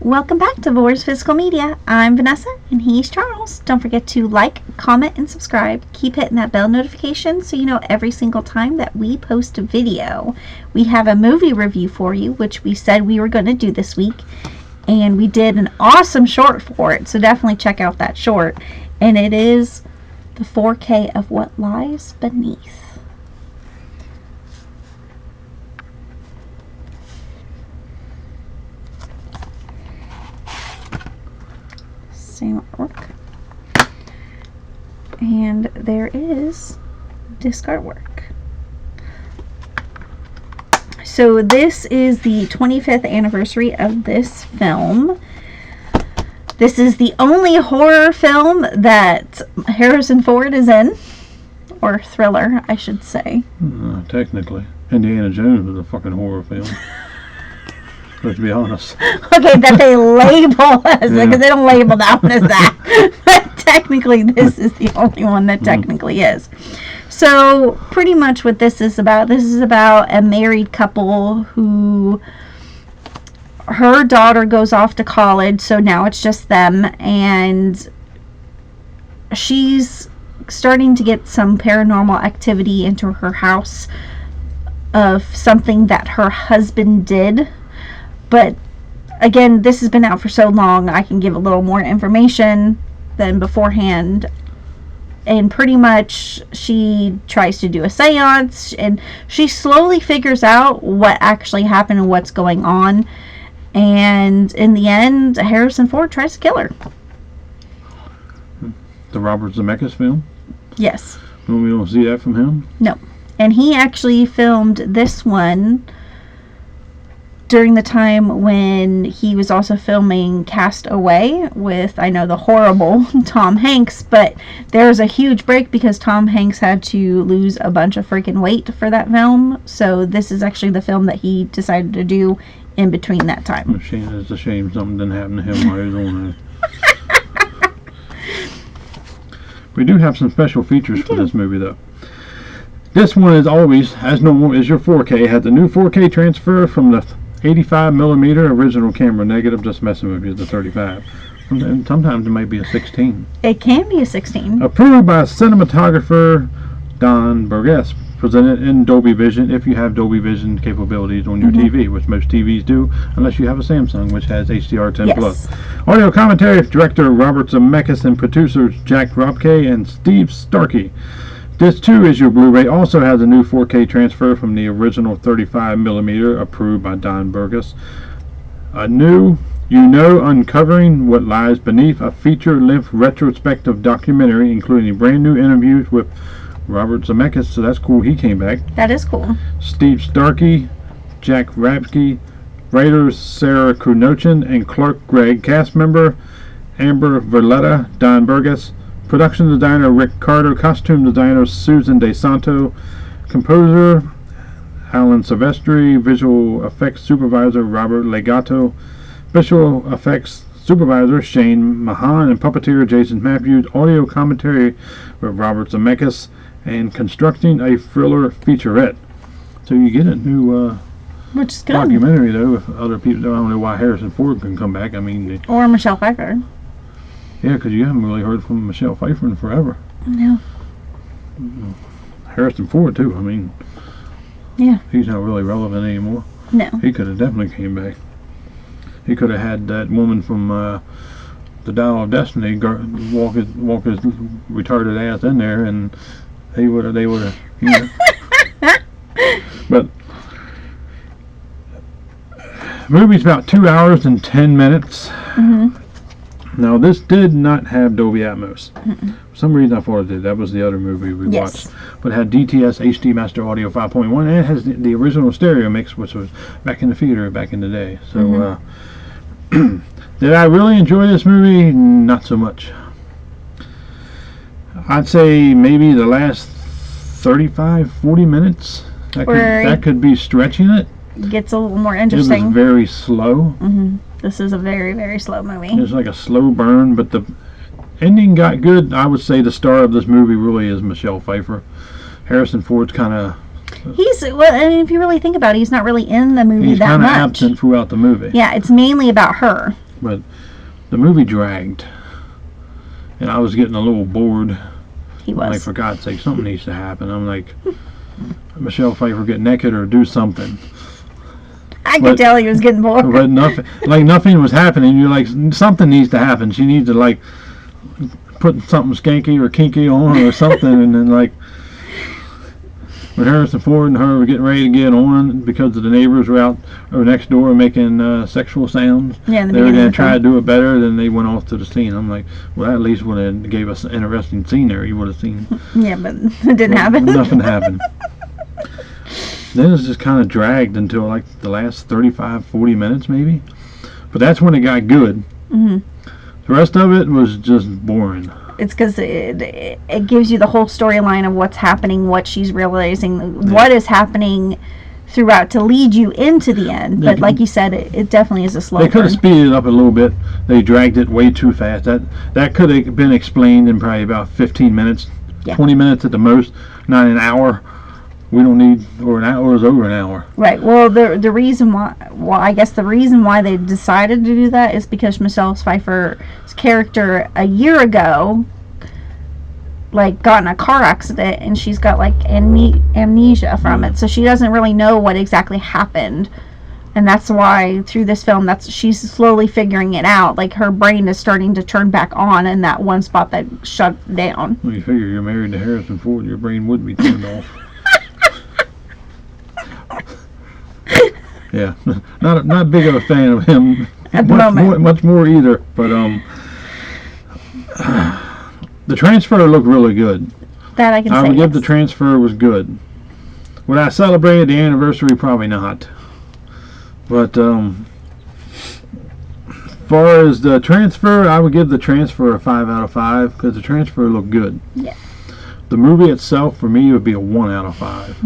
Welcome back to Vores Physical Media. I'm Vanessa and he's Charles. Don't forget to like, comment, and subscribe. Keep hitting that bell notification so you know every single time that we post a video. We have a movie review for you, which we said we were going to do this week. And we did an awesome short for it, so definitely check out that short. And it is the 4K of What Lies Beneath. Same artwork, and there is disc artwork. So this is the 25th anniversary of this film. This is the only horror film that Harrison Ford is in, or thriller, I should say. Technically, Indiana Jones was a fucking horror film. Let's be honest. Okay, that they label as, because they don't label that one as that. But technically, this is the only one that technically is. So, pretty much what this is about a married couple who, her daughter goes off to college, so now it's just them, and she's starting to get some paranormal activity into her house of something that her husband did. But again, this has been out for so long, I can give a little more information than beforehand. And pretty much she tries to do a seance, and she slowly figures out what actually happened and what's going on. And in the end, Harrison Ford tries to kill her. The Robert Zemeckis film? Yes. Well, we don't see that from him? No. And he actually filmed this one during the time when he was also filming Cast Away with, I know, the horrible Tom Hanks, but there was a huge break because Tom Hanks had to lose a bunch of freaking weight for that film. So this is actually the film that he decided to do in between that time. It's a shame something didn't happen to him while he was on there. We do have some special features for this movie, though. This one is always, as normal, is your 4K. It has the new 4K transfer from the 85mm original camera negative, just messing with you, the 35. And sometimes it might be a 16. It can be a 16. Approved by cinematographer Don Burgess. Presented in Dolby Vision if you have Dolby Vision capabilities on your TV, which most TVs do, unless you have a Samsung, which has HDR10+. Yes. Audio commentary, director Robert Zemeckis and producers Jack Robke and Steve Starkey. This too is your Blu-ray. Also has a new 4K transfer from the original 35mm, approved by Don Burgess. A new, Uncovering What Lies Beneath, a feature-length retrospective documentary, including brand new interviews with Robert Zemeckis, so that's cool, he came back. That is cool. Steve Starkey, Jack Rapke, writers Sarah Knudsen and Clark Gregg, cast member Amber Valletta, Don Burgess, production designer Rick Carter, costume designer Susan DeSanto, composer Alan Silvestri, visual effects supervisor Robert Legato, visual effects supervisor Shane Mahan, and puppeteer Jason Matthews. Audio commentary with Robert Zemeckis, and constructing a thriller featurette. So you get a new which is good. Documentary, though, with other people. I don't know why Harrison Ford can come back. I mean, or Michelle Pfeiffer. Yeah, because you haven't really heard from Michelle Pfeiffer in forever. No. Harrison Ford, too. I mean, yeah, he's not really relevant anymore. No. He could have definitely came back. He could have had that woman from the Dial of Destiny walk his retarded ass in there, and they would have, you know. But movie's about 2 hours and 10 minutes. Now, this did not have Dolby Atmos. For some reason, I thought it did. That was the other movie we watched. But it had DTS HD Master Audio 5.1, and it has the original stereo mix, which was back in the theater back in the day. So, did I really enjoy this movie? Not so much. I'd say maybe the last 35-40 minutes. That could be stretching it. Gets a little more interesting. It was very slow. This is a very, very slow movie. It's like a slow burn, but the ending got good. I would say the star of this movie really is Michelle Pfeiffer. Harrison Ford's kind of Well, I mean, if you really think about it, he's not really in the movie He's that kind of much. absent throughout the movie. Yeah, it's mainly about her. But the movie dragged, and I was getting a little bored. He Like, was. for God's sake, something needs to happen. I'm like, Michelle Pfeiffer, get naked or do something. I could but- tell he was getting bored. But nothing was happening. You're like, something needs to happen. She needs to like put something skanky or kinky on or something, and then like when Harrison Ford and her were getting ready to get on because the neighbors were out or next door making sexual sounds. Yeah, in the They were beginning going of to the try to film. do it better, then they went off to the scene. I'm like, well, that at least would have gave us an interesting scene there. You would have seen. Yeah, but it didn't But happen. Nothing happened. Then it's just kind of dragged until like the last 35, 40 minutes maybe. But that's when it got good. hmm The rest of it was just boring. It's because it gives you the whole storyline of what's happening, what she's realizing, what is happening throughout to lead you into the end. But like you said, it definitely is a slow They could have burn. speeded it up a little bit. They dragged it way too fast. That could have been explained in probably about 15 minutes, Yeah. 20 minutes at the most, not an hour. We don't need, or an hour is over an hour. Right. Well, the reason why, I guess the reason why they decided to do that is because Michelle Pfeiffer's character a year ago, like, got in a car accident, and she's got like amnesia from it, so she doesn't really know what exactly happened, and that's why through this film, she's slowly figuring it out. Like, her brain is starting to turn back on in that one spot that shut down. Well, you figure you're married to Harrison Ford, your brain would be turned off. Yeah, not big of a fan of him At the moment. much more either. But the transfer looked really good. That I can I say. would give the yes. transfer was good. Would I celebrate the anniversary? Probably not. But far as the transfer, I would give the transfer a 5 out of 5 because the transfer looked good. Yeah. The movie itself, for me, would be a 1 out of 5.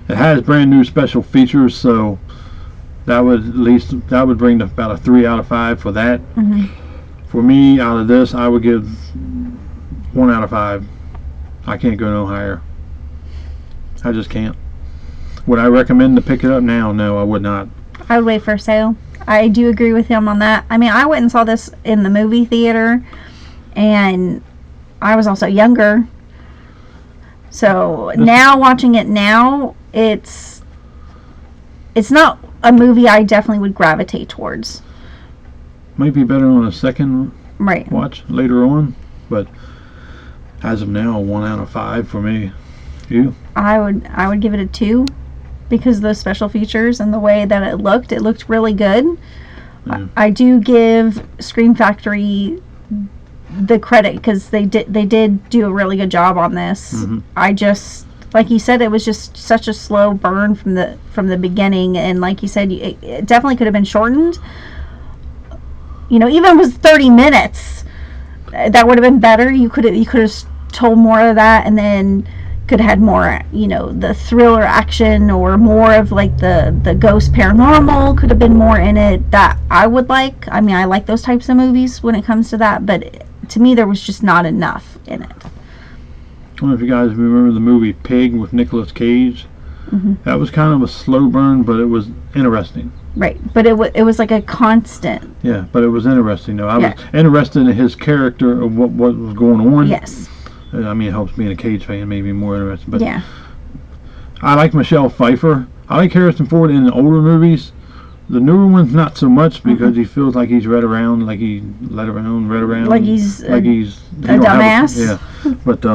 It has brand new special features, so that would bring about a 3 out of 5 for that. Mhm. For me, out of this, I would give 1 out of 5. I can't go no higher. I just can't. Would I recommend to pick it up now? No, I would not. I would wait for a sale. I do agree with him on that. I mean, I went and saw this in the movie theater, and I was also younger. So now watching it now, it's not a movie I definitely would gravitate towards. Might be better on a second Right. watch later on, but as of now, 1 out of 5 for me. You? I would give it a 2 because of those special features and the way that it looked really good. Yeah. I do give Scream Factory the credit because they did do a really good job on this. Mhm. I just, like you said, it was just such a slow burn from the beginning, and like you said, it definitely could have been shortened. You know, even if it was 30 minutes, that would have been better. You could have told more of that, and then could have had more, you know, the thriller action or more of like the ghost paranormal could have been more in it that I would like. I mean, I like those types of movies when it comes to that, but to me there was just not enough in it. I don't know if you guys remember the movie Pig with Nicolas Cage. Mhm. That was kind of a slow burn, but it was interesting. Right, but it was like a constant. Yeah, but it was interesting though. I Yeah. was interested in his character of what was going on. Yes. I mean, it helps being a Cage fan, maybe more interested. But Yeah. I like Michelle Pfeiffer. I like Harrison Ford in the older movies. The newer ones, not so much because he feels like he's read around. Like he's He a don't have dumbass. yeah, but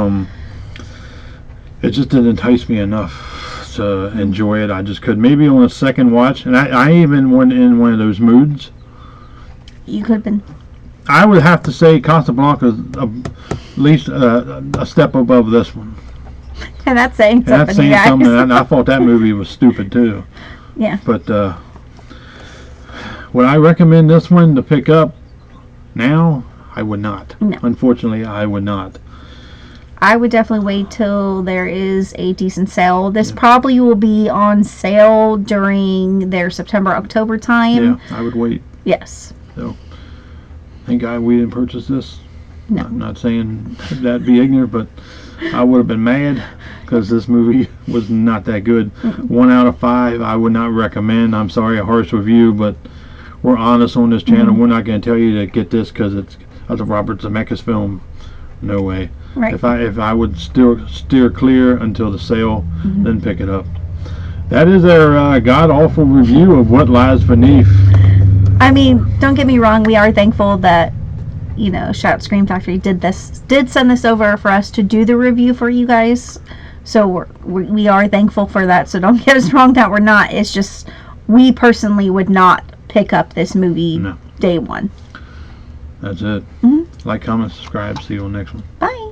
it just didn't entice me enough to enjoy it. I just could. Maybe on a second watch, and I even went in one of those moods. You could have been. I would have to say Casablanca is at least a step above this one. And that's saying And something, that's saying you guys. something. And I thought that movie was stupid too. Yeah. But would I recommend this one to pick up now? I would not. No. Unfortunately, I would not. I would definitely wait till there is a decent sale. This probably will be on sale during their September-October time. Yeah, I would wait. Yes. Thank God we didn't purchase this. No. I'm not saying that'd be ignorant, but I would have been mad because this movie was not that good. 1 out of 5, I would not recommend. I'm sorry, a harsh review, but we're honest on this channel. We're not going to tell you to get this because it's a Robert Zemeckis film. No way. Right. If I would steer clear until the sale, then pick it up. That is our god awful review of What Lies Beneath. I mean, don't get me wrong. We are thankful that, you know, Shout Scream Factory did send this over for us to do the review for you guys. So we are thankful for that. So don't get us wrong that we're not. It's just we personally would not pick up this movie day one. That's it. Like, comment, subscribe. See you on the next one. Bye.